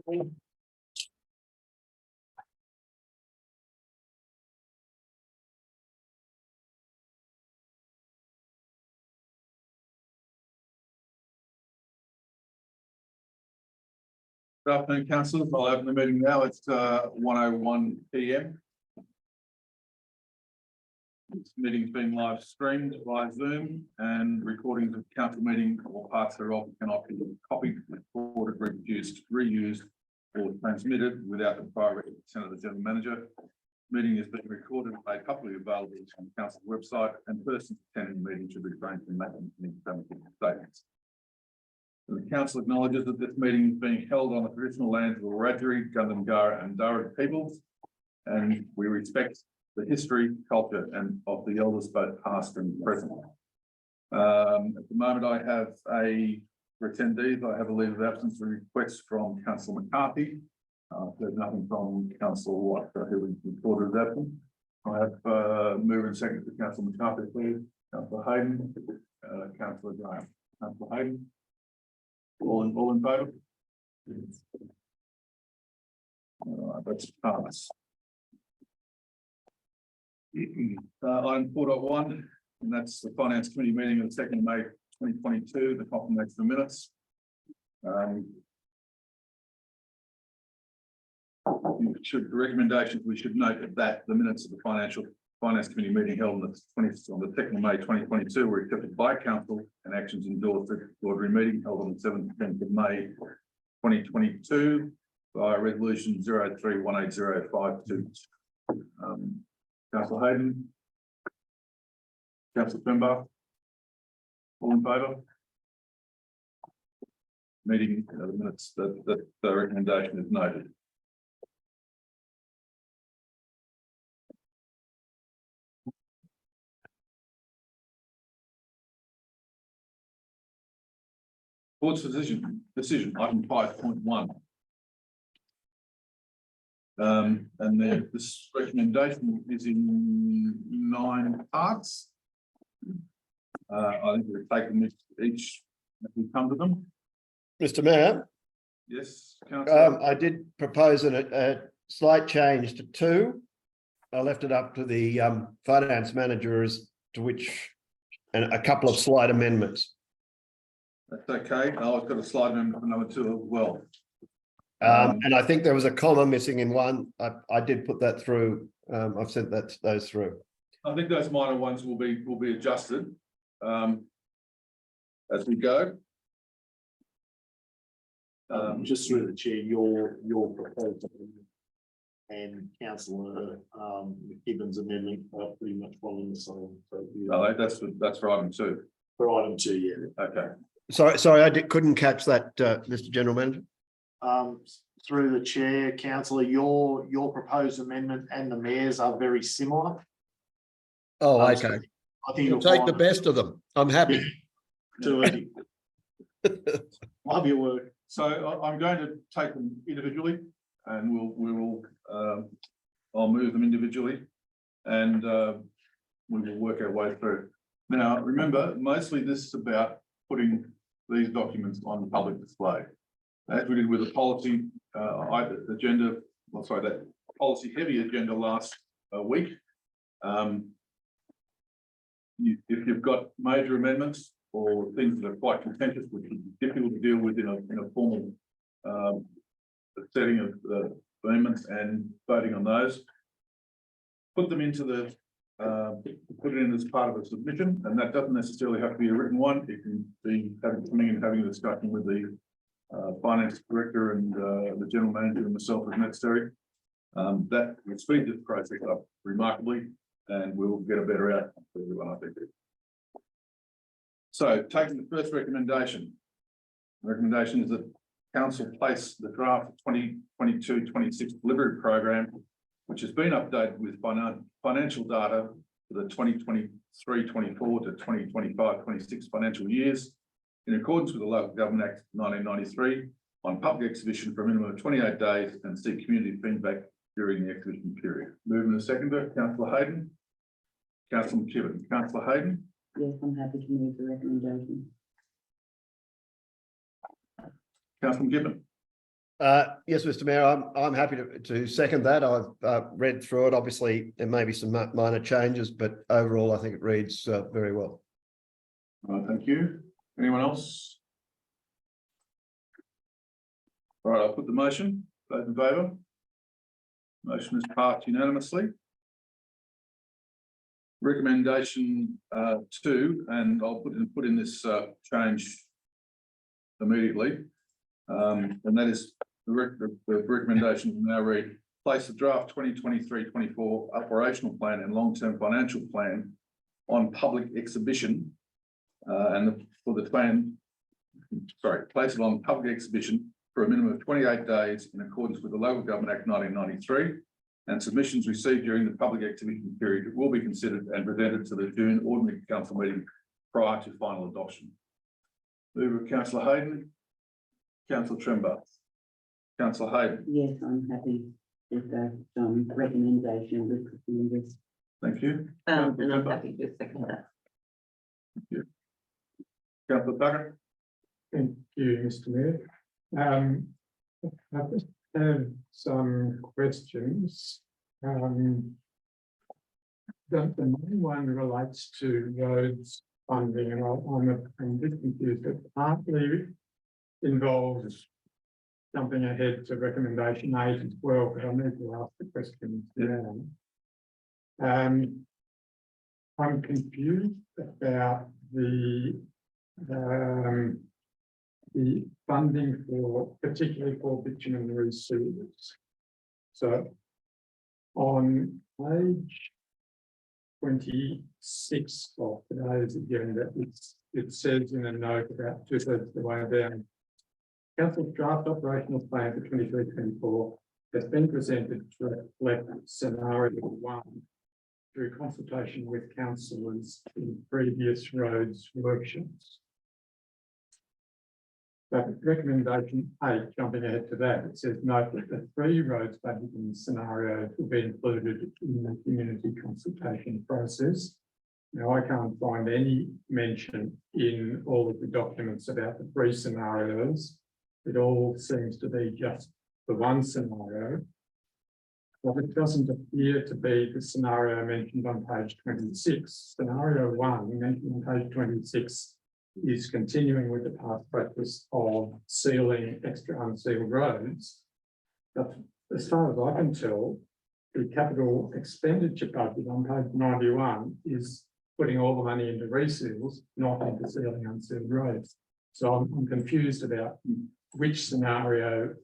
Good afternoon, councillors. I'll open the meeting now. It's 1:01 p.m. This meeting is being live streamed via Zoom, and recordings of council meeting or parts thereof cannot be copied, recorded, reproduced, reused, or transmitted without the prior consent of the general manager. Meeting is being recorded and made publicly available on the council website, and persons attending the meeting should refrain from making any statements. The council acknowledges that this meeting is being held on the traditional lands of the Wiradjuri, Gundungurra and Darug peoples, and we respect the history, culture, and of the elders, both past and present. At the moment, I have for attendees, I have a leave of absence request from Councillor McCarthy. There's nothing from Councillor Watt, who was reported as absent. I have mover and second to Councillor McCarthy, please. Councillor Hayden, Councillor Graham. Councillor Hayden. All in favour? All right, that's passed. Item 4.1, and that's the Finance Committee meeting of the 2nd of May 2022, the confirmation of minutes. Recommendations, we should note that the minutes of the Finance Committee meeting held on the 2nd of May 2022 were accepted by council, and actions endorsed at the ordinary meeting held on the 7th of May 2022 by resolution 03180522. Councillor Hayden, Councillor Pemba, all in favour? Meeting the minutes that the recommendation is noted. Board's decision item 5.1. And this recommendation is in 9 parts. I think we'll take them each as we come to them. Mr. Mayor, Yes, Councillor. I did propose a slight change to 2. I left it up to the finance manager as to which, and a couple of slight amendments. That's okay. I've got a slide amendment for number 2 as well. And I think there was a comma missing in 1. I did put that through. I've sent those through. I think those minor ones will be adjusted as we go. Just through the chair, your proposal and Councillor Gibbons' amendment are pretty much following the same. Oh, that's for item 2. For item 2, yeah. Okay. Sorry, I couldn't catch that, Mr. General Manager. Through the chair, Councillor, your proposed amendment and the mayor's are very similar. Oh, okay. I think You'll take the best of them. I'm happy. Too easy. Love your work. So I'm going to take them individually, and I'll move them individually, and we will work our way through. Now, remember, mostly this is about putting these documents on public display, as we did with the policy agenda. Well, sorry, that policy heavy agenda last week. If you've got major amendments or things that are quite contentious, which is difficult to deal with in a formal setting of amendments and voting on those, put them into the put it in as part of a submission, and that doesn't necessarily have to be a written one. It can be coming in and having a discussion with the finance director and the general manager and myself as necessary. That will speed this process up remarkably, and we will get a better outcome for everyone, I think. So, taking the first recommendation. The recommendation is that council place the draft 2022-26 delivery program, which has been updated with financial data for the 2023-24 to 2025-26 financial years, in accordance with the Local Government Act 1993, on public exhibition for a minimum of 28 days and seek community feedback during the exhibition period. Moving to seconder, Councillor Hayden. Councillor McKibben. Councillor Hayden. Yes, I'm happy to move the recommendation. Councillor McKibben. Yes, Mr. Mayor, I'm happy to second that. I've read through it. Obviously, there may be some minor changes, but overall, I think it reads very well. Thank you. Anyone else? All right, I'll put the motion. Those in favour? Motion is passed unanimously. Recommendation 2, and I'll put in this change immediately. And that is the recommendation will now read: place the draft 2023-24 operational plan and long-term financial plan on public exhibition. Place it on public exhibition for a minimum of 28 days in accordance with the Local Government Act 1993, and submissions received during the public exhibition period will be considered and presented to the June ordinary council meeting prior to final adoption. Mover Councillor Hayden, Councillor Tremba. Councillor Hayden. Yes, I'm happy with that recommendation with the members. Thank you. And I'm happy to second that. Councillor Tucker. Thank you, Mr. Mayor. I just have some questions. The main one relates to roads funding, and I'm a bit confused. It partly involves jumping ahead to recommendation 8 as well, but I need to ask the question now. I'm confused about the funding for, particularly for bitumen resealers. So on page 26 of today's agenda, it says in a note about 2/3 of the way down, Council's draft operational plan for 23-24 has been presented to reflect scenario 1 through consultation with councillors in previous roads workshops. But recommendation 8, jumping ahead to that, it says note that the 3 roads budgeting scenarios will be included in the community consultation process. Now, I can't find any mention in all of the documents about the 3 scenarios. It all seems to be just the 1 scenario. But it doesn't appear to be the scenario mentioned on page 26. Scenario 1 mentioned on page 26 is continuing with the past practice of sealing extra unsealed roads. But as far as I can tell, the capital expenditure budget on page 91 is putting all the money into reseals, not into sealing unsealed roads. So I'm confused about which scenario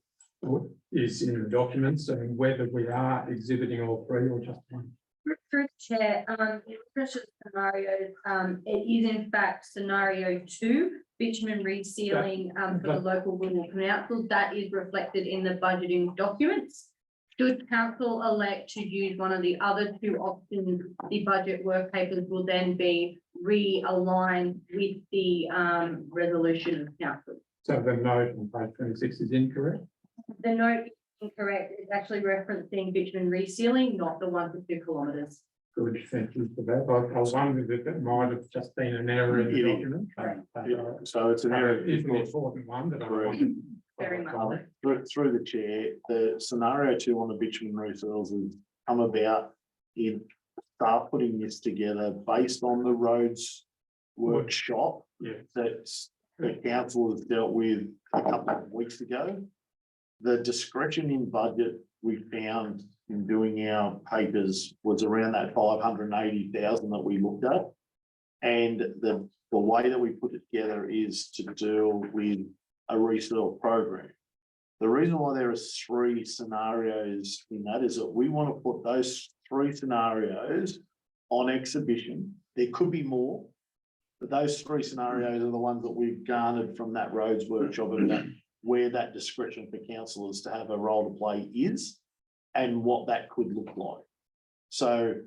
is in the documents and whether we are exhibiting all 3 or just 1. Through the chair, in terms of scenarios, it is in fact scenario 2, bitumen resealing for the local rural councils. That is reflected in the budgeting documents. Should council elect to use one of the other 2 options, the budget work papers will then be realigned with the resolution of council. So the note on page 26 is incorrect? The note is incorrect. It's actually referencing bitumen resealing, not the 1 to 2 kilometres. Good, thank you for that. I wondered if it might have just been an error in the It is. document. Yeah, so it's an error. It's an important one that I Correct. wanted. Very much so. Through the chair, the scenario 2 on the bitumen reseals has come about in start putting this together based on the roads workshop Yeah. that the council has dealt with a couple of weeks ago. The discretion in budget we found in doing our papers was around that 580,000 that we looked at. And the way that we put it together is to deal with a reseal program. The reason why there are 3 scenarios in that is that we want to put those 3 scenarios on exhibition. There could be more, but those 3 scenarios are the ones that we've garnered from that roads workshop and that where that discretion for councillors to have a role to play is and what that could look like. So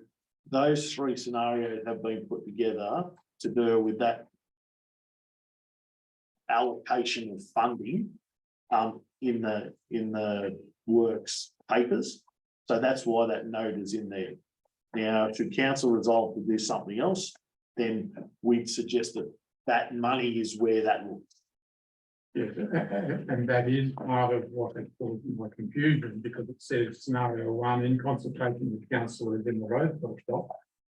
those 3 scenarios have been put together to deal with that allocation of funding in the works papers. So that's why that note is in there. Now, should council resolve to do something else, then we'd suggest that that money is where that looks. Yes, and that is part of what has caused my confusion, because it says scenario one in consultation with councillors in the road workshop.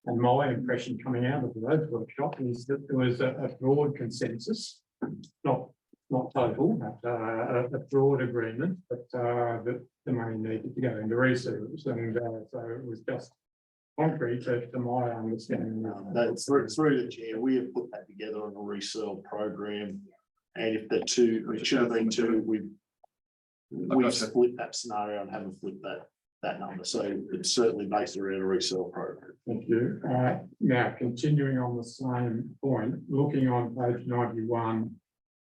And my impression coming out of the road workshop is that there was a broad consensus, not total, but a broad agreement that the money needed to go into research, and so it was just concrete to my understanding. That's through the chair, we have put that together on a resale program. And if the two, it should have been two, we've split that scenario and haven't flipped that number. So it's certainly based around a resale program. Thank you. Now, continuing on the same point, looking on page 91,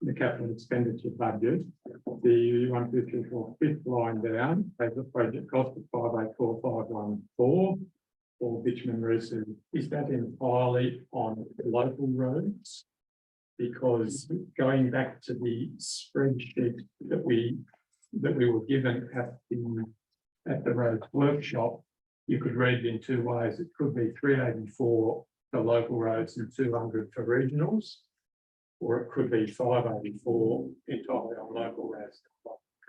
the capital expenditure budget, the 1, 2, 3, 4, fifth line down, has a project cost of 584514 for bitumen research. Is that entirely on local roads? Because going back to the spreadsheet that we were given at the roads workshop, you could read it in two ways. It could be 384 for local roads and 200 for regionals, or it could be 584 entirely on local roads.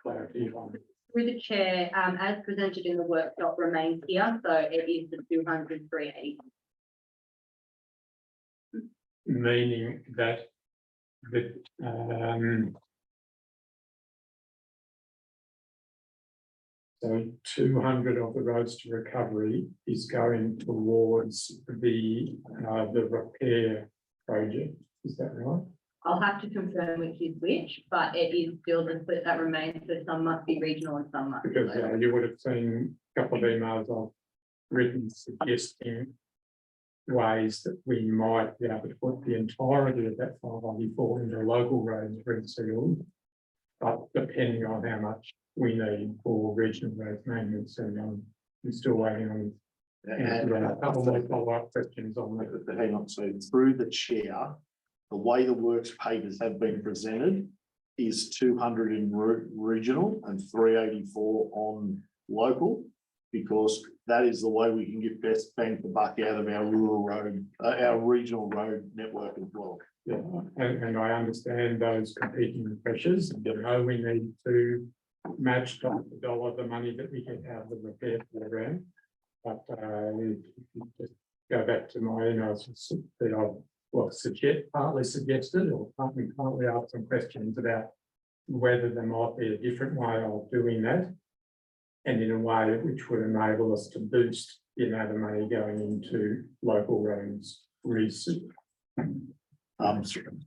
Clarity on it. Through the chair, as presented in the workshop remains here, so it is the 200, 380. Meaning that so 200 of the roads to recovery is going towards the repair project. Is that right? I'll have to confirm which is which, but it is still the split that remains, so some must be regional and some must be Because local. you would have seen a couple of emails I've written suggesting ways that we might be able to put the entirety of that 584 into local roads resealed, but depending on how much we need for regional roads maintenance, and I'm still waiting on a couple more follow-up questions on that. But hang on, so through the chair, the way the works papers have been presented is 200 in regional and 384 on local, because that is the way we can get best bang for buck out of our rural road, our regional road network as well. Yeah, and I understand those competing pressures, and you know, we need to match dollar for dollar the money that we get out of the repair program. But just go back to my emails that I've partly suggested, or partly asked some questions about whether there might be a different way of doing that, and in a way which would enable us to boost the amount of money going into local roads research.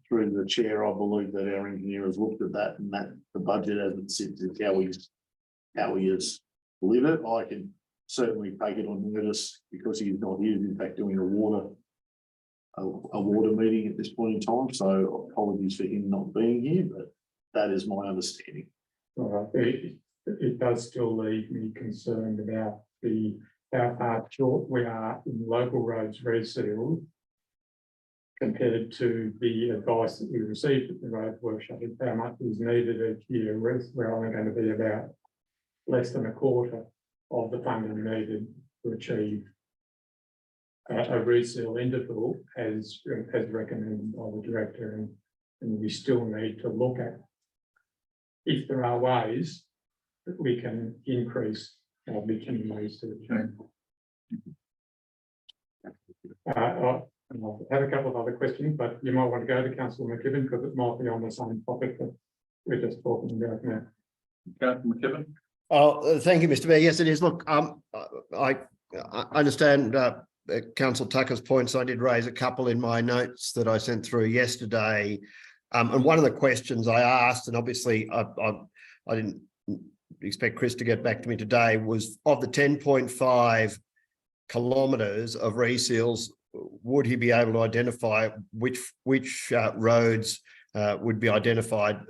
Through the chair, I believe that our engineer has looked at that, and that the budget as it sits is how he has delivered it. I can certainly take it on notice because he's not here, in fact, doing a water meeting at this point in time. So apologies for him not being here, but that is my understanding. It does still leave me concerned about how far short we are in local roads resealed compared to the advice that we received at the road workshop, how much is needed each year. We're only going to be about less than a quarter of the funding needed to achieve a reseal interval as recommended by the director, and we still need to look at if there are ways that we can increase our bitumen research. I'll have a couple of other questions, but you might want to go to Councillor McKibben because it might be on the same topic that we're just talking about now. Councillor McKibben. Oh, thank you, Mr. Mayor. Yes, it is. Look, I understand Councillor Tucker's points. I did raise a couple in my notes that I sent through yesterday. And one of the questions I asked, and obviously I didn't expect Chris to get back to me today, was of the 10.5 kilometres of reseals, would he be able to identify which roads would be identified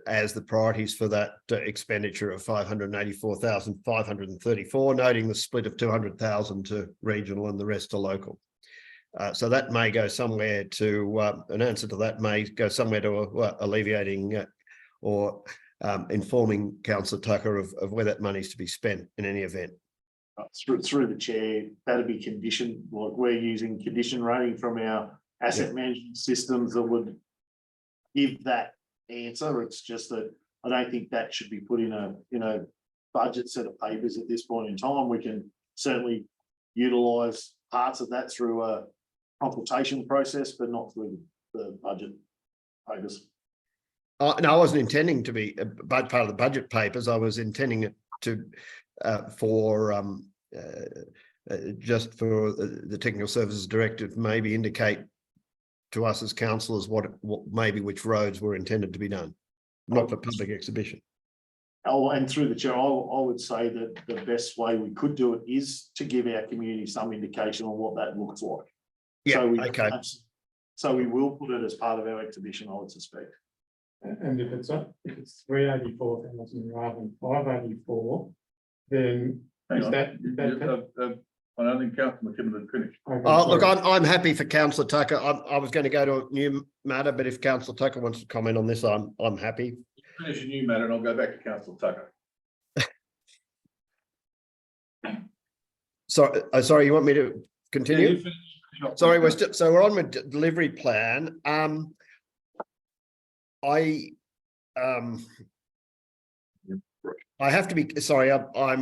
as the priorities for that expenditure of 584,534, noting the split of 200,000 to regional and the rest to local. So that may go somewhere to, an answer to that may go somewhere to alleviating or informing Councillor Tucker of where that money is to be spent in any event. Through the chair, that'd be condition, like we're using condition rating from our asset management systems that would give that answer. It's just that I don't think that should be put in a budget set of papers at this point in time. We can certainly utilise parts of that through a consultation process, but not through the budget papers. No, I wasn't intending to be part of the budget papers. I was intending it to just for the technical services directive, maybe indicate to us as councillors what maybe which roads were intended to be done, not for public exhibition. Oh, and through the chair, I would say that the best way we could do it is to give our community some indication on what that looks like. Yeah, So we okay. So we will put it as part of our exhibition, I would suspect. And if it's 384,000 rather than 584, then Hang is on. that? I don't think Councillor McKibben had finished. Okay, Oh, look, sorry. I'm happy for Councillor Tucker. I was going to go to a new matter, but if Councillor Tucker wants to comment on this, I'm happy. Finish a new matter and I'll go back to Councillor Tucker. Sorry, you want me to Yeah, continue? you finish off. Sorry, we're on with delivery plan. I have to be sorry. I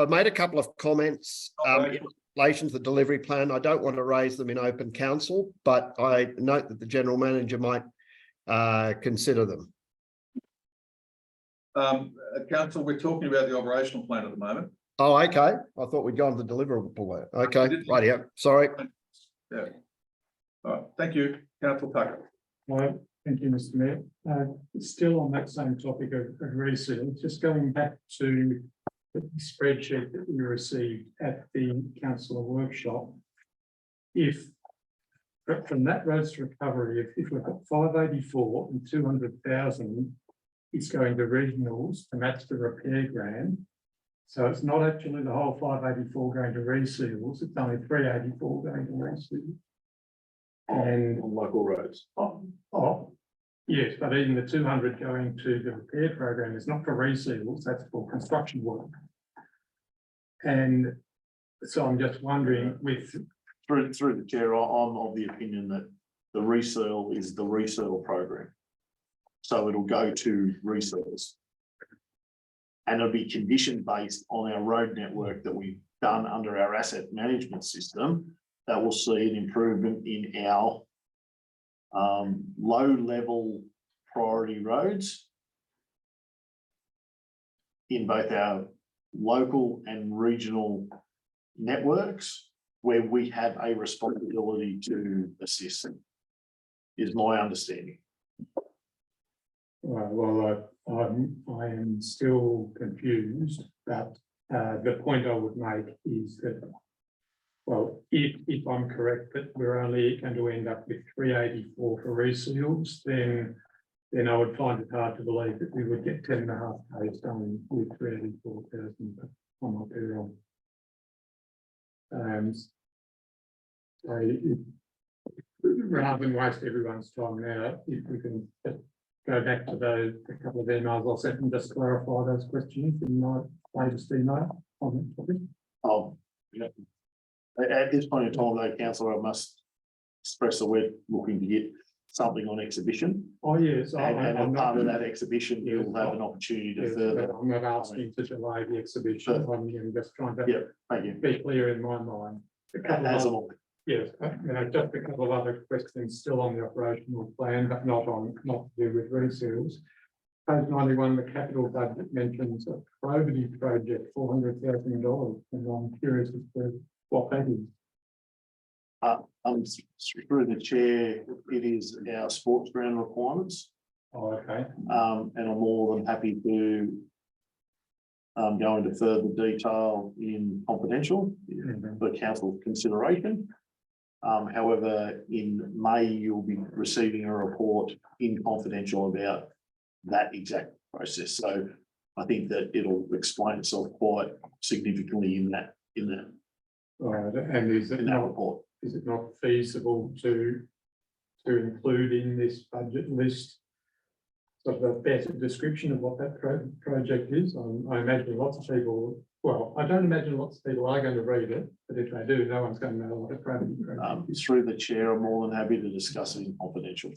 made a couple of comments in relation to the delivery plan. I don't want to raise them in open council, but I note that the general manager might consider them. Council, we're talking about the operational plan at the moment. Oh, okay. I thought we'd gone to the deliverable. Okay, right here. Sorry. Yeah. All right, thank you, Councillor Tucker. Thank you, Mr. Mayor. Still on that same topic of reseal, just going back to the spreadsheet that we received at the councillor workshop. From that roads to recovery, if we've got 584 and 200,000, it's going to regionals to match the repair grant. So it's not actually the whole 584 going to reseals, it's only 384 going to reseals. And On local roads. Yes, but even the 200 going to the repair program is not for reseals, that's for construction work. And so I'm just wondering with. Through the chair, I'm of the opinion that the resale is the resale program. So it'll go to resellers. And it'll be condition based on our road network that we've done under our asset management system that will see an improvement in our low level priority roads in both our local and regional networks where we have a responsibility to assist, is my understanding. Well, I am still confused, but the point I would make is that, well, if I'm correct, that we're only going to end up with 384 for reseals, then I would find it hard to believe that we would get 10.5 days done with 384,000, but I might be wrong. Rather than waste everyone's time now, if we can just go back to a couple of emails I'll send and just clarify those questions in my latest email on that topic. Oh, yeah. At this point in time, though, councillor, I must express that we're looking to get something on exhibition. Oh, yes. And I'm as not- part of that exhibition, you'll Yes, have an opportunity to yes, further. I'm not asking to delay the exhibition, I'm just trying to Yeah, thank you. be clear in my mind. A couple As of a, other- Yes, just a couple of other questions still on the operational plan, but not to do with reseals. Page 91, the capital budget mentions a probity project, $400,000, and I'm curious as to what that is. through the chair, it is our sports ground requirements. Oh, okay. And I'm more than happy to go into further detail in confidential for council consideration. However, in May, you'll be receiving a report in confidential about that exact process. So I think that it'll explain itself quite significantly in that Right, and is it not report. feasible to include in this budget list sort of a better description of what that project is. I imagine lots of people, well, I don't imagine lots of people are going to read it, but if they do, no one's going to know what a project is. Through the chair, I'm more than happy to discuss it in confidential,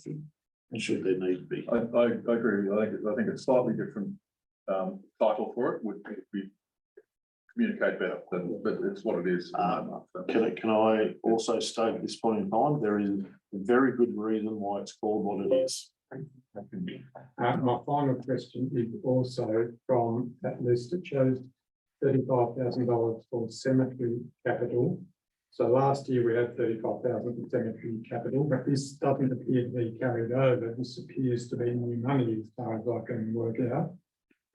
should there need to be. I agree with you. I think it's slightly different title for it would be communicate better, but it's what it is. Can I also state at this point in time, there is a very good reason why it's called what it is. My final question is also from that list. It shows $35,000 for cemetery capital. So last year we had 35,000 for cemetery capital, but this doesn't appear to be carried over. This appears to be new money as far as I can work out.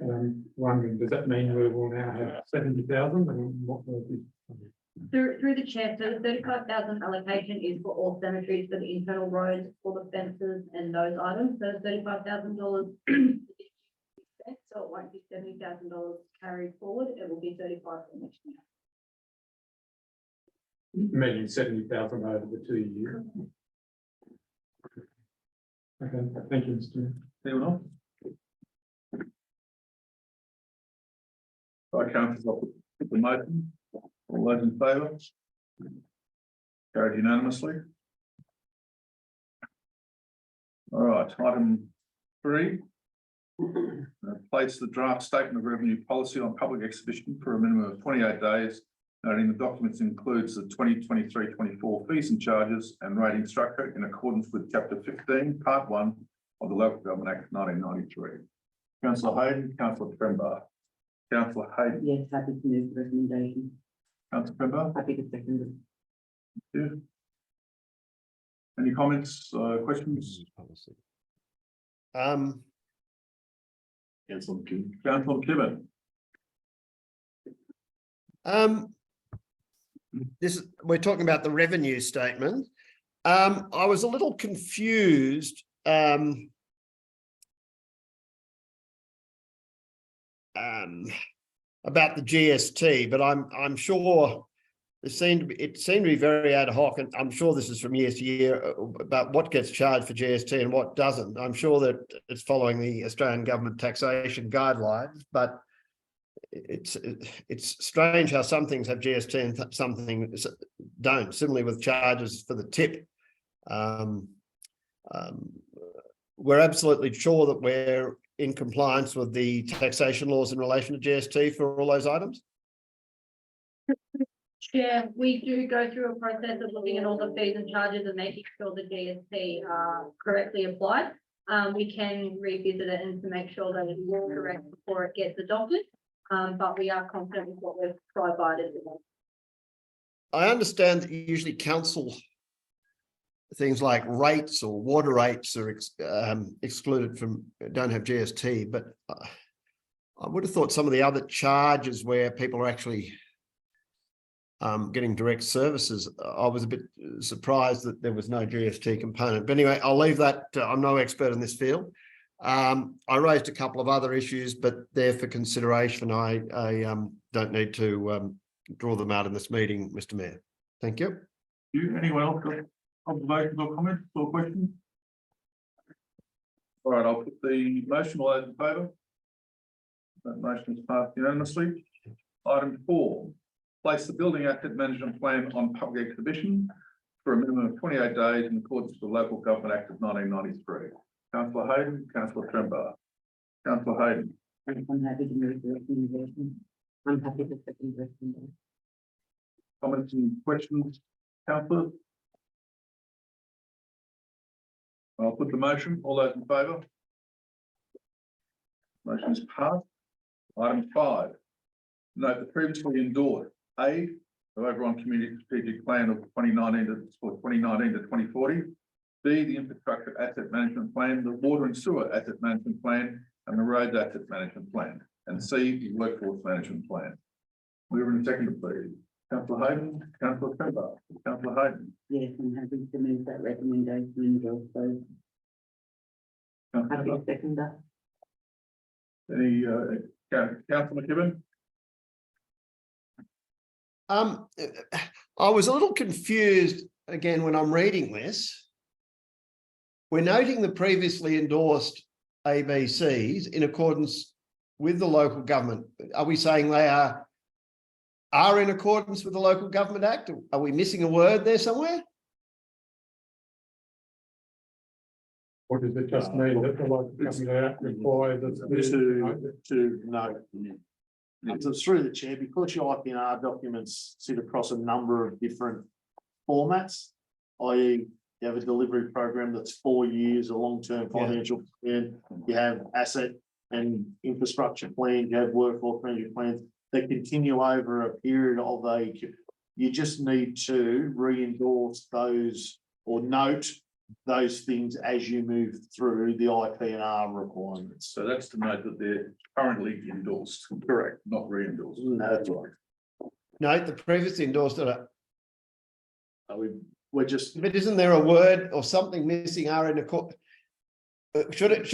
And I'm wondering, does that mean we will now have 70,000 and what will be? Through the chair, so the 35,000 allocation is for all cemeteries, for the internal roads, for the fences and those items, so $35,000. So it won't be $70,000 carried forward, it will be 35 for next year. Meaning 70,000 over the 2 years. Okay, thank you, Mr. Mayor. Anyone else? Right, councillors, I'll put the motion. All those in favour? Carried unanimously. All right, item 3. Place the draft statement of revenue policy on public exhibition for a minimum of 28 days. Noting the documents includes the 2023-24 fees and charges and rating structure in accordance with chapter 15, part 1 of the Local Government Act 1993. Councillor Hayden, Councillor Trembar. Councillor Hayden. Yes, happy to move the recommendation. Councillor Trembar. Happy to second it. Thank you. Any comments, questions? Councillor McKim. Councillor Kivett. We're talking about the revenue statement. I was a little confused. About the GST, but I'm sure it seemed to be very ad hoc, and I'm sure this is from year to year about what gets charged for GST and what doesn't. I'm sure that it's following the Australian government taxation guidelines, but it's strange how some things have GST and some things don't. Similarly with charges for the tip. We're absolutely sure that we're in compliance with the taxation laws in relation to GST for all those items? Chair, we do go through a process of looking at all the fees and charges and making sure the GST are correctly applied. We can revisit it and to make sure that it is correct before it gets adopted, but we are confident with what we've provided. I understand that usually council things like rates or water rates are excluded from, don't have GST, but I would have thought some of the other charges where people are actually getting direct services, I was a bit surprised that there was no GST component. But anyway, I'll leave that. I'm no expert in this field. I raised a couple of other issues, but they're for consideration. I don't need to draw them out in this meeting, Mr. Mayor. Thank you. Anyone else got observations or comments or questions? All right, I'll put the motion. All those in favour? That motion is passed unanimously. Item 4, place the building asset management plan on public exhibition for a minimum of 28 days in accordance with the Local Government Act of 1993. Councillor Hayden, Councillor Trembar. Councillor Hayden. I'm happy to move the recommendation. I'm happy to second the recommendation. Comments and questions, councillors? I'll put the motion. All those in favour? Motion is passed. Item 5. Note the previously endorsed A, the overall community strategic plan of 2019 to 2040. B, the infrastructure asset management plan, the water and sewer asset management plan, and the roads asset management plan. And C, the workforce management plan. Mover and seconder, please. Councillor Hayden, Councillor Trembar. Councillor Hayden. Yes, I'm happy to move that recommendation and also happy to second that. Any, Councillor McKibben? I was a little confused again when I'm reading this. We're noting the previously endorsed ABCs in accordance with the local government. Are we saying they are in accordance with the Local Government Act? Are we missing a word there somewhere? Or does it just mean that the local government act requires us To note. So through the chair, because your IPR documents sit across a number of different formats, i.e. you have a delivery program that's 4 years, a long-term financial plan, you have asset and infrastructure plan, you have workforce management plans, they continue over a period of you just need to re-endorse those or note those things as you move through the IPR requirements. So that's to note that they're currently endorsed. Correct. Not re-endorsed. That's right. No, the previously endorsed it. We're just, But isn't there a word or something missing are in accord? Should it,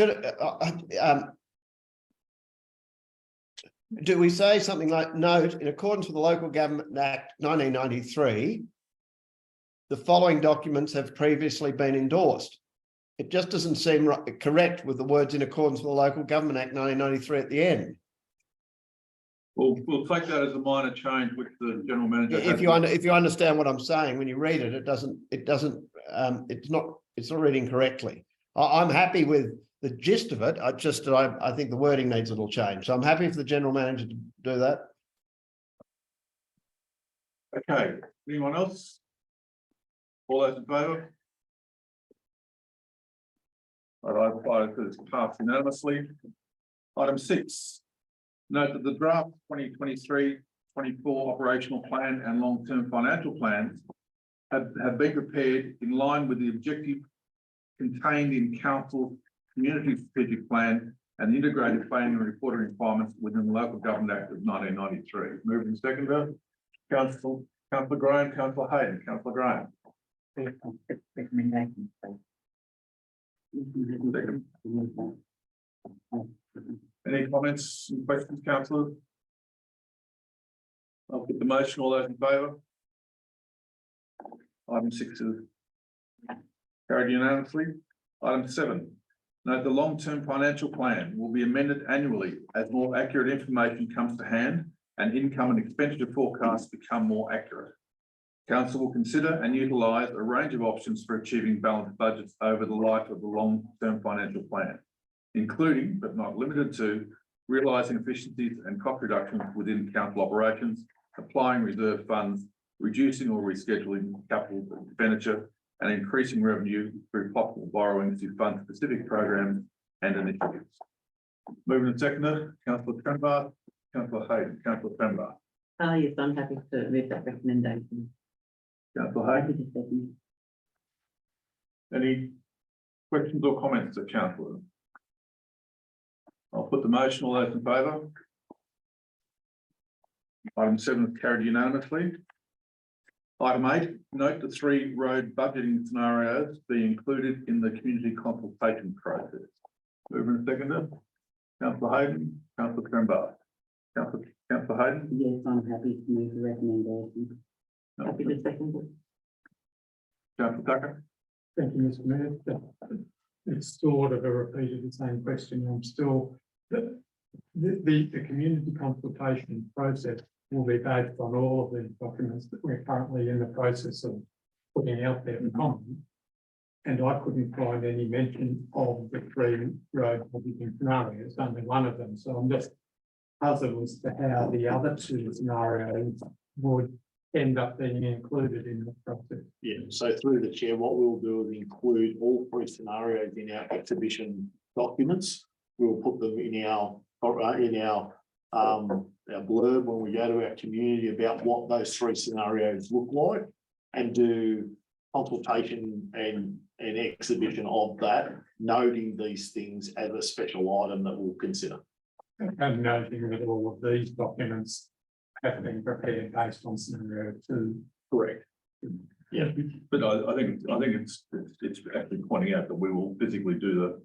do we say something like note in accordance with the Local Government Act 1993, the following documents have previously been endorsed? It just doesn't seem correct with the words in accordance with the Local Government Act 1993 at the end. We'll take that as a minor change, which the general manager. If you understand what I'm saying, when you read it, it's not reading correctly. I'm happy with the gist of it. I think the wording needs a little change. So I'm happy for the general manager to do that. Okay, anyone else? All those in favour? Right, it's passed unanimously. Item 6. Note that the draft 2023-24 operational plan and long-term financial plans have been prepared in line with the objective contained in Council's Community Strategic Plan and the integrated planning and reporting requirements within the Local Government Act of 1993. Moving seconder, Councillor Graham, Councillor Hayden, Councillor Graham. Recommendation. Second. Any comments and questions, councillors? I'll put the motion. All those in favour? Item 6 is carried unanimously. Item 7. Note the long-term financial plan will be amended annually as more accurate information comes to hand and income and expenditure forecasts become more accurate. Council will consider and utilise a range of options for achieving balanced budgets over the life of the long-term financial plan, including but not limited to realising efficiencies and cost reductions within council operations, applying reserve funds, reducing or rescheduling capital expenditure, and increasing revenue through possible borrowings to fund specific programs and initiatives. Moving to seconder, Councillor Trembath, Councillor Hayden, Councillor Trembath, Yes, I'm happy to move that recommendation. Councillor Happy Hayden. to second. Any questions or comments of councillor? I'll put the motion. All those in favour? Item 7 is carried unanimously. Item 8, note the 3 road budgeting scenarios be included in the community consultation process. Moving to seconder, Councillor Hayden, Councillor Trembath. Councillor Hayden. Yes, I'm happy to move the recommendation. Happy to second it. Councillor Tucker. Thank you, Mr. Mayor. It's sort of a repeat of the same question. I'm still, the community consultation process will be based on all of the documents that we're currently in the process of putting out there for comment. And I couldn't find any mention of the 3 road budgeting scenarios, only one of them. So I'm just puzzled as to how the other 2 scenarios would end up being included in the process. yeah, so through the chair, what we'll do is include all 3 scenarios in our exhibition documents. We'll put them in our blurb when we go to our community about what those 3 scenarios look like and do consultation and exhibition of that, noting these things as a special item that we'll consider. And noting that all of these documents have been prepared based on scenario 2. Correct. Yeah. But I think it's actually pointing out that we will physically do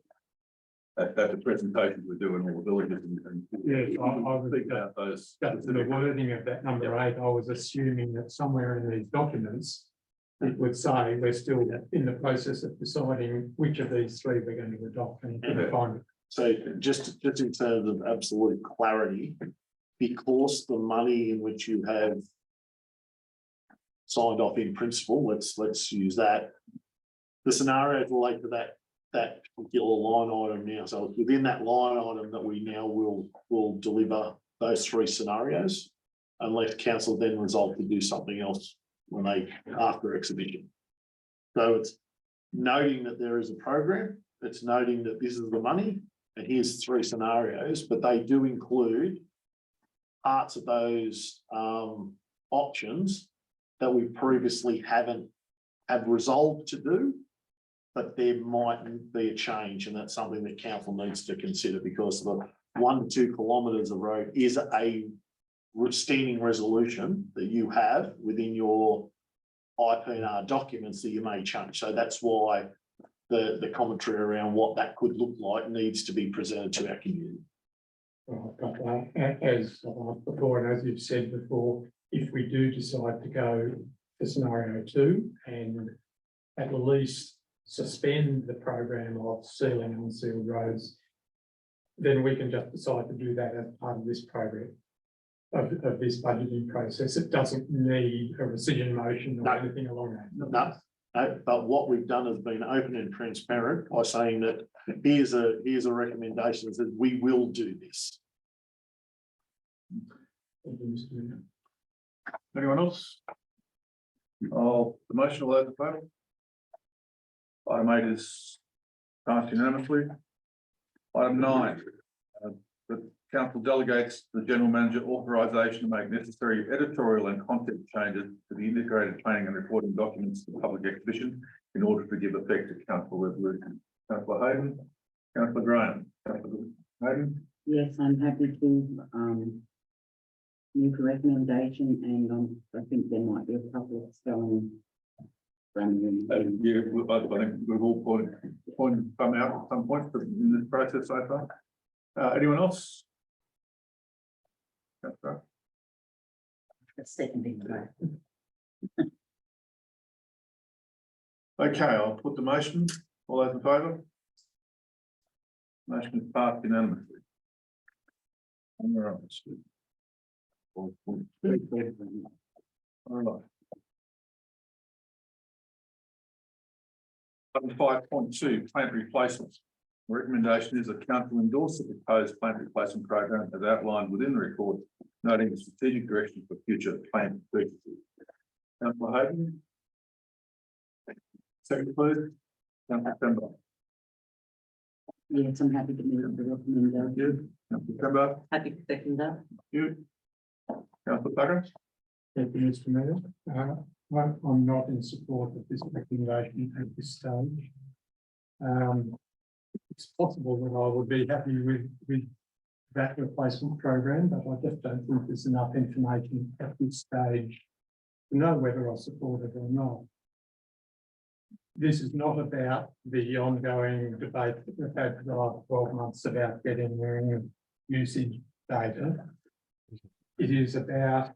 at the presentations we do in all the villages and. Yes, I would think about those. That's the wording of that number 8. I was assuming that somewhere in these documents, it would say we're still in the process of deciding which of these 3 we're going to adopt, and couldn't find it. So just in terms of absolute clarity, because the money in which you have signed off in principle, let's use that. The scenarios relate to that particular line item now. So it's within that line item that we now will deliver those three scenarios, unless council then resolve to do something else when they, after exhibition. So it's noting that there is a program, it's noting that this is the money, and here's three scenarios, but they do include parts of those options that we previously have resolved to do, but there might be a change, and that's something that council needs to consider, because the 1 to 2 kilometres of road is a standing resolution that you have within your IPNR documents that you may change. So that's why the commentary around what that could look like needs to be presented to our community. But as before, and as you've said before, if we do decide to go for scenario 2 and at least suspend the program of sealing unsealed roads, then we can just decide to do that as part of this program, of this budgeting process. It doesn't need a rescission motion or anything along that. No, but what we've done has been open and transparent by saying that here's a recommendation that we will do this. Thank you, Mr. Mayor. Anyone else? Oh, the motion will open the vote. Item 8 is passed unanimously. Item 9, the council delegates the general manager authorisation to make necessary editorial and content changes to the integrated planning and reporting documents for public exhibition in order to give effect to council resolution. Councillor Hayden, Councillor Graham, Councillor Hayden. Yes, I'm happy to make a recommendation, and I think there might be a couple of spelling. Yeah, I think we've all pointed come out at some point in this process so far. Anyone else? Councillor? Seconding that. Okay, I'll put the motion. All those in favour? Motion is passed unanimously. And we're on to sleep. All right. Item 5.2, plant replacements. Recommendation is that council endorse the proposed plant replacement program as outlined within the report, noting the strategic direction for future plant purchases. Councillor Hayden. Second, please. Councillor Pember. Yes, I'm happy to make the recommendation. Thank you. Councillor Pember. Happy to second that. Thank you. Councillor Tucker. Thank you, Mr. Mayor. I'm not in support of this recommendation at this stage. It's possible that I would be happy with that replacement program, but I just don't think there's enough information at this stage to know whether I support it or not. This is not about the ongoing debate that we've had for the last 12 months about getting usage data. It is about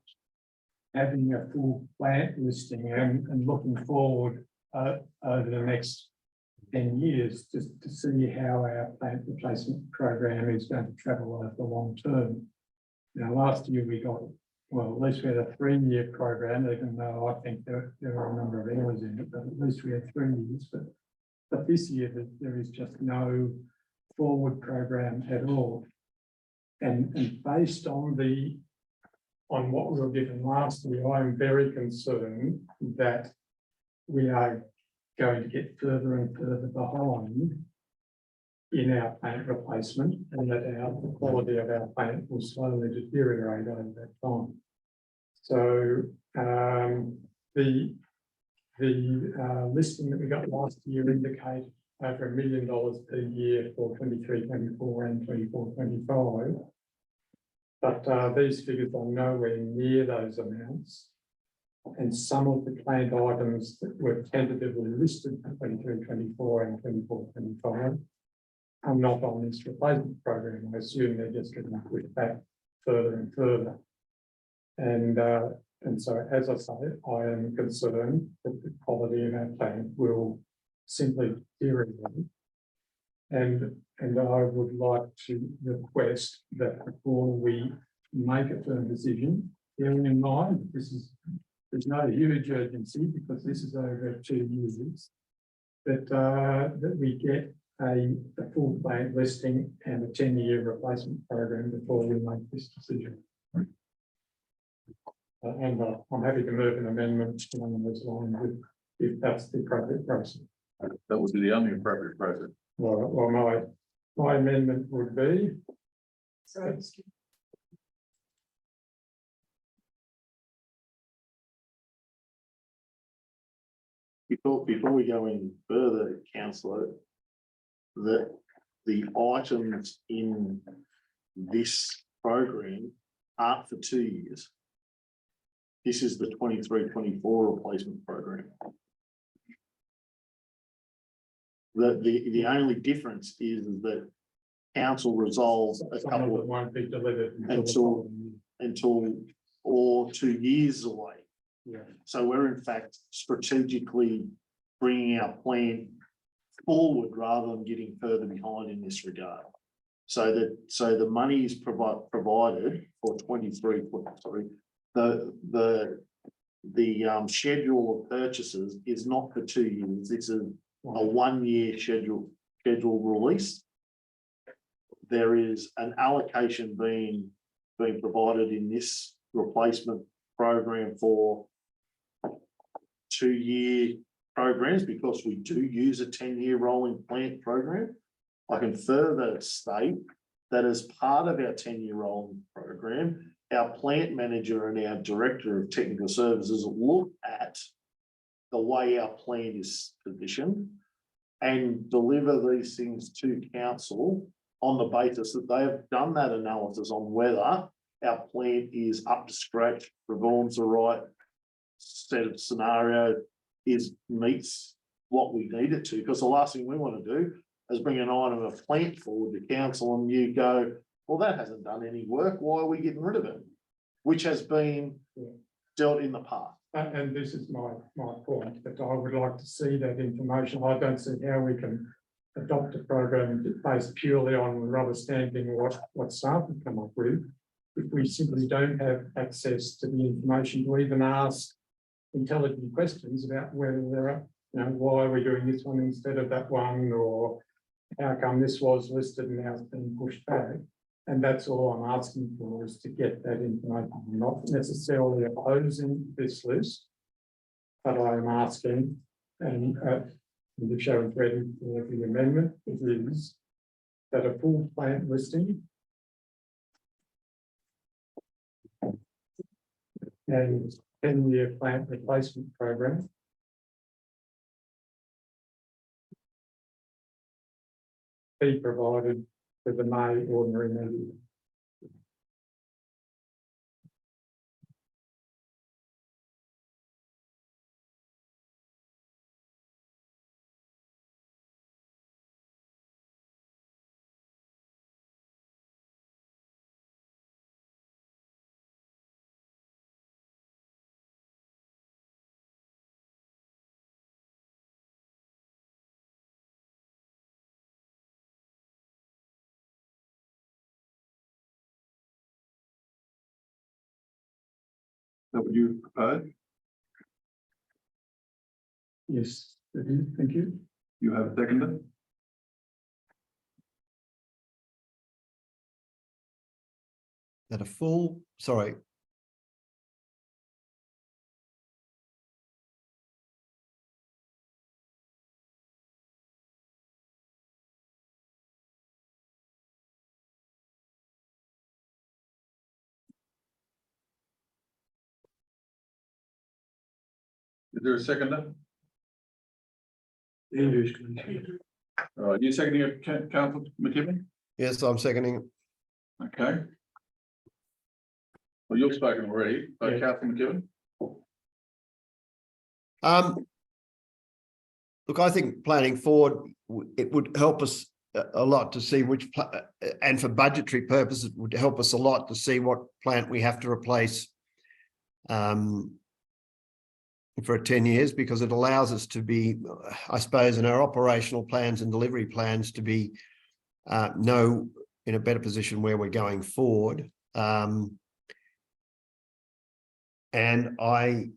having a full plant listing and looking forward over the next 10 years just to see how our plant replacement program is going to travel over the long term. Now, last year we got, well, at least we had a 3-year program, even though I think there are a number of errors in it, but at least we had 3 years. But this year there is just no forward program at all. And based on what we were given last year, I am very concerned that we are going to get further and further behind in our plant replacement, and that the quality of our plant will slowly deteriorate over that time. So the listing that we got last year indicated over $1 million per year for 23-24 and 24-25. But these figures are nowhere near those amounts. And some of the planned items that were tentatively listed for 23-24 and 24-25 are not on this replacement program. I assume they're just going to push back further and further. And so, as I say, I am concerned that the quality of our plant will simply deteriorate And I would like to request that before we make a firm decision, bearing in mind, there's no huge urgency because this is over 2 years. That we get a full plant listing and a 10-year replacement program before we make this decision. And I'm happy to move an amendment along those lines if that's the appropriate process. That would be the only appropriate process. Well, my amendment would be. Sorry. Before we go any further, councillor, the items in this program aren't for 2 years. This is the 23-24 replacement program. The only difference is that council resolves a Some of couple it of won't be delivered until or 2 years away. Yeah. So we're in fact strategically bringing our plan forward rather than getting further behind in this regard. So the money is provided for 23, sorry, the schedule of purchases is not for 2 years. It's a 1 year schedule release. There is an allocation being provided in this replacement program for 2 year programs because we do use a 10-year rolling plant program. I can further state that as part of our 10-year rolling program, our plant manager and our director of technical services look at the way our plant is positioned and deliver these things to council on the basis that they have done that analysis on whether our plant is up to scratch, performs the right set of scenario, meets what we need it to. Because the last thing we want to do is bring an item of plant forward to council and you go, well, that hasn't done any work. Why are we getting rid of it? Which has been dealt in the past. And this is my point, that I would like to see that information. I don't see how we can adopt a program based purely on rubber stamping what staff have come up with, if we simply don't have access to the information to even ask intelligent questions about whether there are, why are we doing this one instead of that one, or how come this was listed and now it's been pushed back. And that's all I'm asking for, is to get that information. I'm not necessarily opposing this list, but I'm asking, and the show is ready for the amendment, it is that a full plant listing and 10-year plant replacement program be provided for the May ordinary meeting. That would you propose? Yes, it is. Thank you. You have a seconder? That a full, sorry. Is there a seconder? Andrew's. All right, you seconding it, Councillor McKibben? Yes, I'm seconding it. Okay. Well, you've spoken already, Yeah. Councillor McKibben? Look, I think planning forward, it would help us a lot to see which, and for budgetary purposes, it would help us a lot to see what plant we have to replace. for 10 years because it allows us to be, I suppose, in our operational plans and delivery plans to be in a better position where we're going forward. And I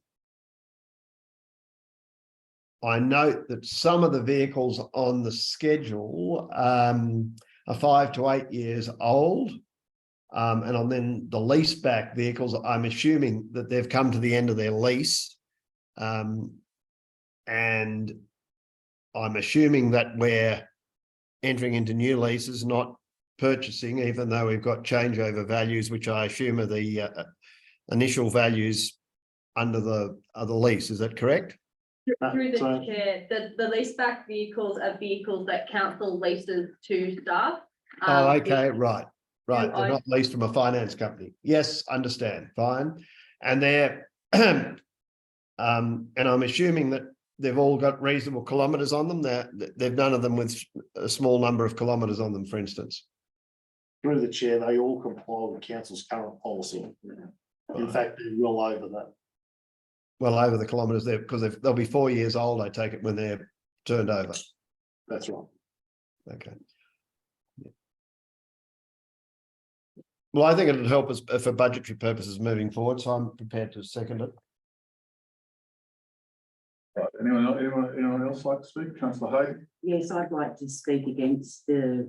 note that some of the vehicles on the schedule are 5 to 8 years old. And on then the lease back vehicles, I'm assuming that they've come to the end of their lease. And I'm assuming that we're entering into new leases, not purchasing, even though we've got changeover values, which I assume are the initial values under the lease. Is that correct? Through the So- chair, the leaseback vehicles are vehicles that council leases to staff. Oh, okay, right. They're I- not leased from a finance company. Yes, understand, fine. And they're, and I'm assuming that they've all got reasonable kilometres on them. They've none of them with a small number of kilometres on them, for instance. Through the chair, they all comply with council's current policy. In fact, they're well over that. Well, over the kilometres there, because they'll be 4 years old, I take it, when they're turned over. That's right. Okay. Well, I think it'll help us for budgetary purposes moving forward, so I'm prepared to second it. Right, anyone else like to speak? Councillor Hay? Yes, I'd like to speak against the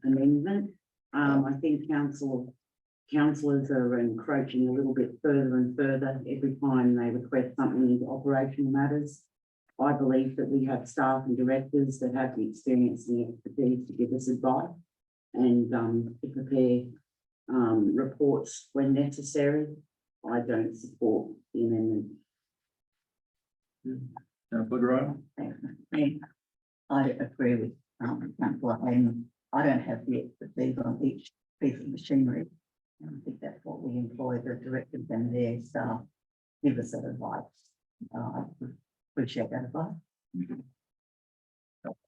amendment. I think councillors are encroaching a little bit further and further every time they request something into operational matters. I believe that we have staff and directors that have the experience and the expertise to give us advice and to prepare reports when necessary. I don't support the amendment. Councillor Graham? Thanks, Mr. Mayor. I agree with councillor Hayden. I don't have the expertise on each piece of machinery. And I think that's what we employ the directors and their staff give us that advice. I appreciate that advice.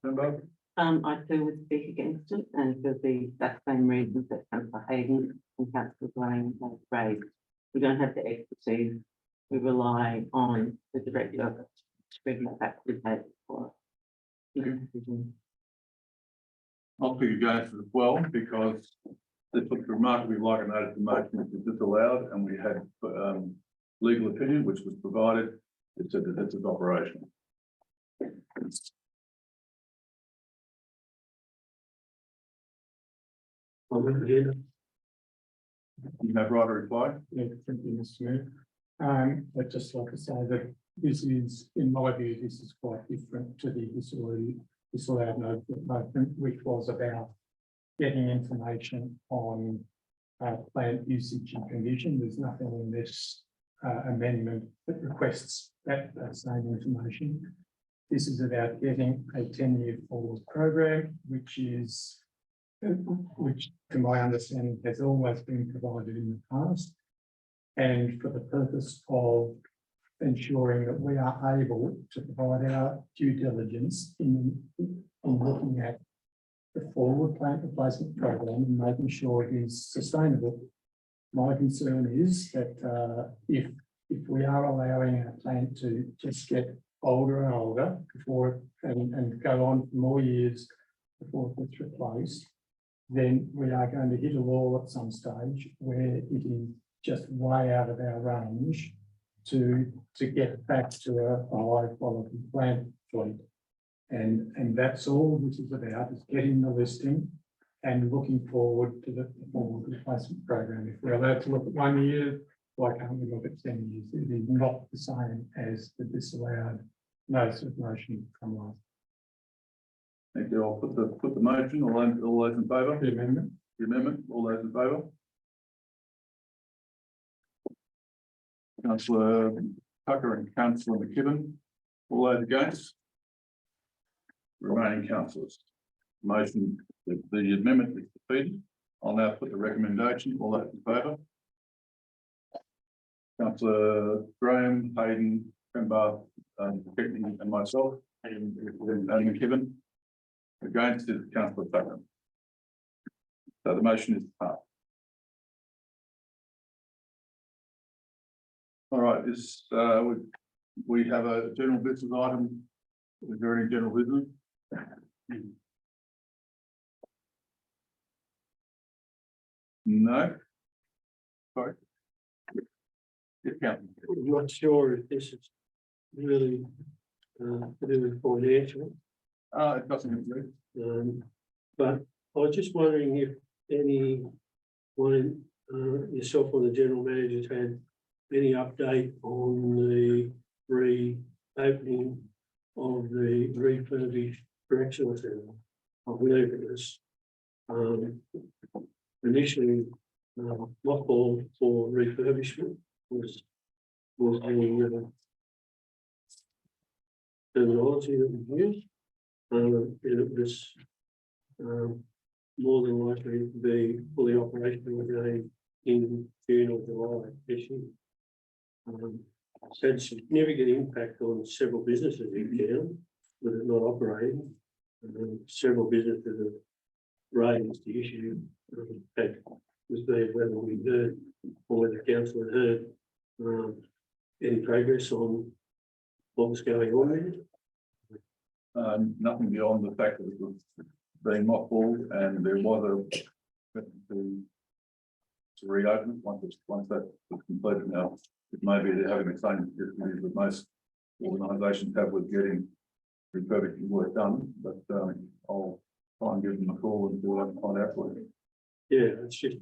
Councillor I too would speak against it, and for the exact same reasons that councillor Hayden and councillor Graham have raised. We don't have the expertise. We rely on the director to bring that back to the table for us. I'll pick against it as well, because this looks remarkably like a notice of motion which is disallowed, and we had legal opinion which was provided. It said that it's operational. You have right to reply. Yeah, thank you, Mr. Mayor. I'd just like to say that this is, in my view, this is quite different to the disallowed notice of motion, which was about getting information on plant usage and condition. There's nothing in this amendment that requests that same information. This is about getting a 10-year forward program, which to my understanding has always been provided in the past. And for the purpose of ensuring that we are able to provide our due diligence in looking at the forward plant replacement program and making sure it is sustainable. My concern is that if we are allowing our plant to just get older and older before and go on for more years before it's replaced, then we are going to hit a wall at some stage where it is just way out of our range to get back to a high quality plant fleet. And that's all this is about, is getting the listing and looking forward to the forward replacement program. If we're allowed to look at 1 year, why can't we look at 10 years? It is not the same as the disallowed notice of motion from last. Thank you. I'll put the motion. All those in favour? The amendment. The amendment. All those in favour? Councillor Tucker and Councillor McKibben. All those against? Remaining councillors. Motion, the amendment is defeated. I'll now put the recommendation. All those in favour? Councillor Graham, Hayden, Trenbar, and myself, and McKibben. Against is Councillor Tucker. So the motion is passed. All right, we have a general business item. Is there any general business? No? Sorry. Yes, Councillor. I'm not sure if this is really to do with financial, It doesn't agree. but I was just wondering if anyone, yourself or the general managers had any update on the reopening of the refurbished correctional centre. I believe it was initially mothballed for refurbishment was the terminology that was used. And it was more than likely to be fully operational again in June or July this year. It's had significant impact on several businesses in town with it not operating. Several businesses have raised the issue that was being whether we heard or whether the council had heard any progress on what was going on there. Nothing beyond the fact that it was being mothballed and there was to reopen once that was completed. Now, it may be they're having the same difficulties that most organisations have with getting refurbishing work done, but I'll try and give them a call and see what I can find out for you. Yeah, it's just,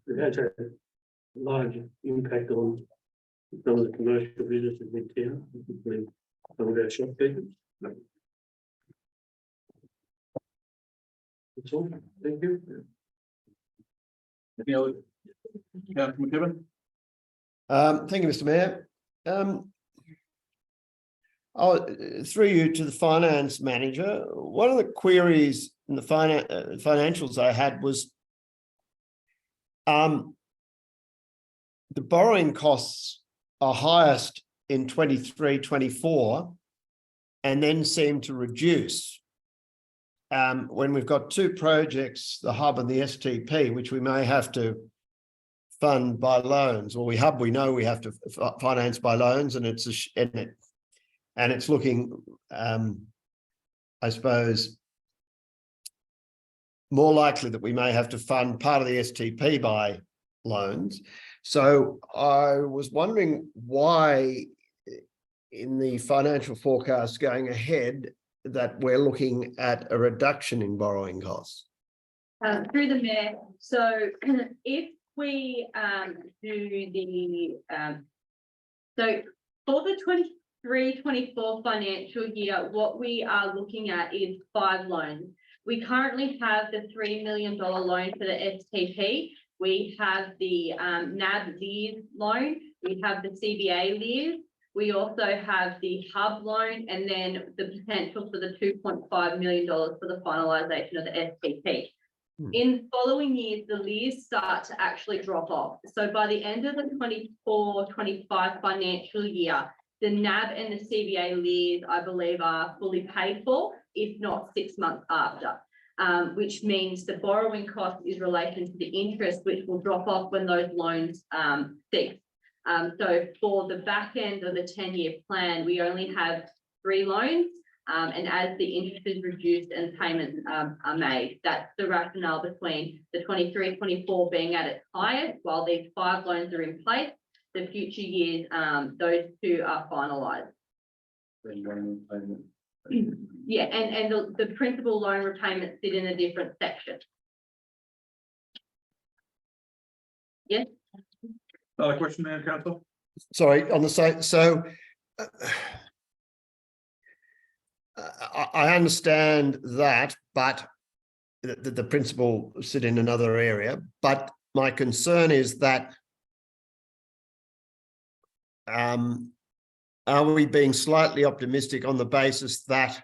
it has had a large impact on some of the commercial businesses in town, particularly some of our shopkeepers. That's all, thank you. Any other? Councillor McKibben? Thank you, Mr. Mayor. Through you to the finance manager, one of the queries in the financials I had was the borrowing costs are highest in 23-24 and then seem to reduce when we've got two projects, the hub and the STP, which we may have to fund by loans, or we know we have to finance by loans, and it's looking, I suppose, more likely that we may have to fund part of the STP by loans. So I was wondering why in the financial forecast going ahead that we're looking at a reduction in borrowing costs. Through the mayor, so if we do the so for the 23-24 financial year, what we are looking at is 5 loans. We currently have the $3 million loan for the STP. We have the NAB LEARS loan. We have the CBA LEARS. We also have the hub loan, and then the potential for the $2.5 million for the finalisation of the STP. In following years, the LEARS start to actually drop off. So by the end of the 24-25 financial year, the NAB and the CBA LEARS, I believe, are fully paid for, if not 6 months after, which means the borrowing cost is related to the interest, which will drop off when those loans cease. So for the back end of the 10-year plan, we only have 3 loans. And as the interest is reduced and payments are made, that's the rationale between the 23-24 being at its highest, while these 5 loans are in place. The future years, those 2 are finalised. Yeah, and the principal loan repayments sit in a different section. Yes. Another question there, Councillor? Sorry, on the site. So I understand that, but the principal sit in another area. But my concern is that are we being slightly optimistic on the basis that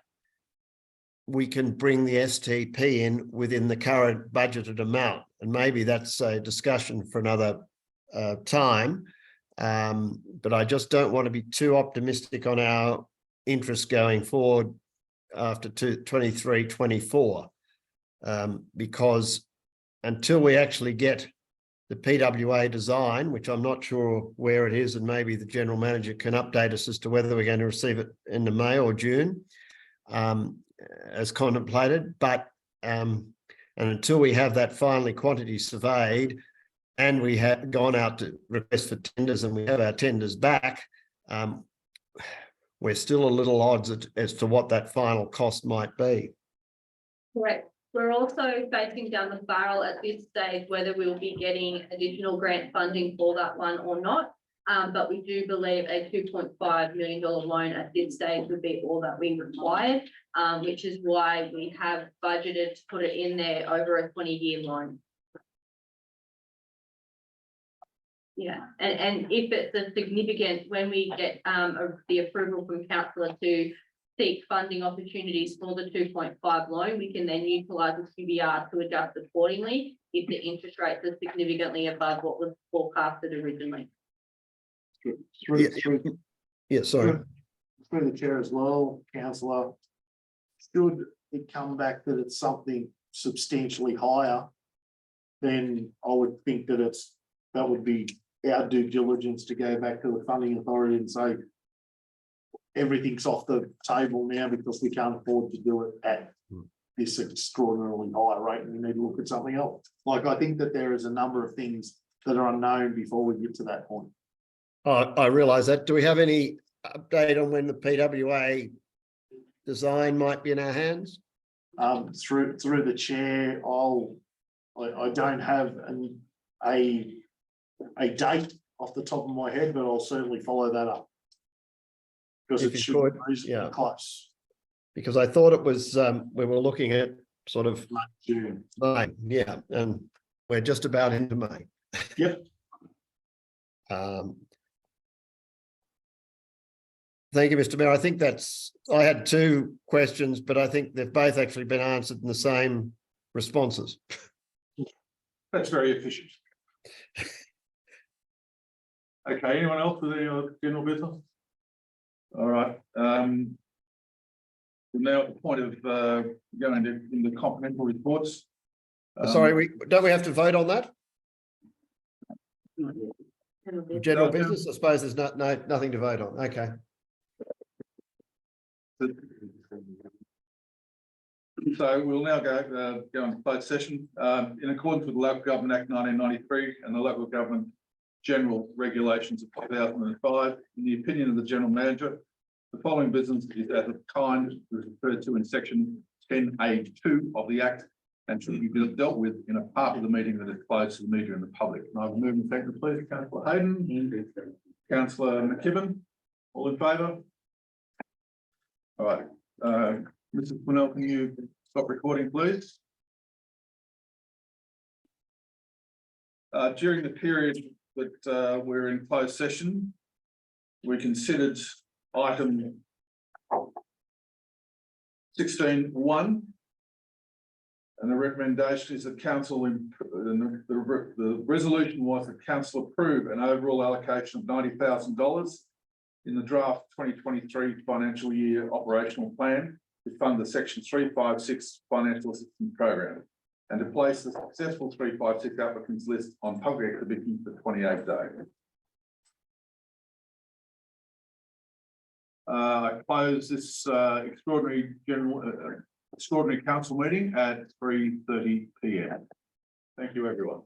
we can bring the STP in within the current budgeted amount? And maybe that's a discussion for another time. But I just don't want to be too optimistic on our interest going forward after 23-24, because until we actually get the PWA design, which I'm not sure where it is, and maybe the general manager can update us as to whether we're going to receive it in the May or June, as contemplated. But and until we have that finally quantity surveyed, and we have gone out to request for tenders, and we have our tenders back, we're still a little odds as to what that final cost might be. Correct. We're also facing down the barrel at this stage whether we'll be getting additional grant funding for that one or not. But we do believe a $2.5 million loan at this stage would be all that we required, which is why we have budgeted to put it in there over a 20-year loan. Yeah, and if it's a significant, when we get the approval from councillor to seek funding opportunities for the 2.5 loan, we can then utilise the QBR to adjust accordingly if the interest rates are significantly above what was forecasted originally. Through Sorry. through the chair as well, councillor. Should it come back that it's something substantially higher, then I would think that that would be our due diligence to go back to the funding authority and say everything's off the table now because we can't afford to do it at this extraordinarily high rate, and we need to look at something else. Like, I think that there is a number of things that are unknown before we get to that point. I realise that. Do we have any update on when the PWA design might be in our hands? Through the chair, I don't have a date off the top of my head, but I'll certainly follow that up. Because If it you should could, be reasonably yeah. close. Because I thought it was, we were looking at sort of June. May, yeah, and we're just about into May. Yep. Thank you, Mr. Mayor. I think I had two questions, but I think they've both actually been answered in the same responses. That's very efficient. Okay, anyone else with any general business? All right, we're now at the point of going into complimentary reports. Sorry, don't we have to vote on that? General No, business, I suppose there's nothing to vote on. Okay. So we'll now go into closed session in accordance with the Local Government Act 1993 and the Local Government General Regulations of 2005. In the opinion of the General Manager, the following business is as of kind referred to in section 10A2 of the Act and should be dealt with in a part of the meeting that is closed to the media and the public. And I will move and second, please. Councillor Hayden, Councillor McKibben, all in favour? All right, Mrs. Quinnell, can you stop recording, please? During the period that we're in closed session, we considered item 16.1. And the recommendation is that council, the resolution was that council approve an overall allocation of $90,000 in the draft 2023 financial year operational plan to fund the section 356 financial assistance program and to place the successful 356 applicants list on public exhibition for 28 days. I close this extraordinary council meeting at 3:30 PM. Thank you, everyone.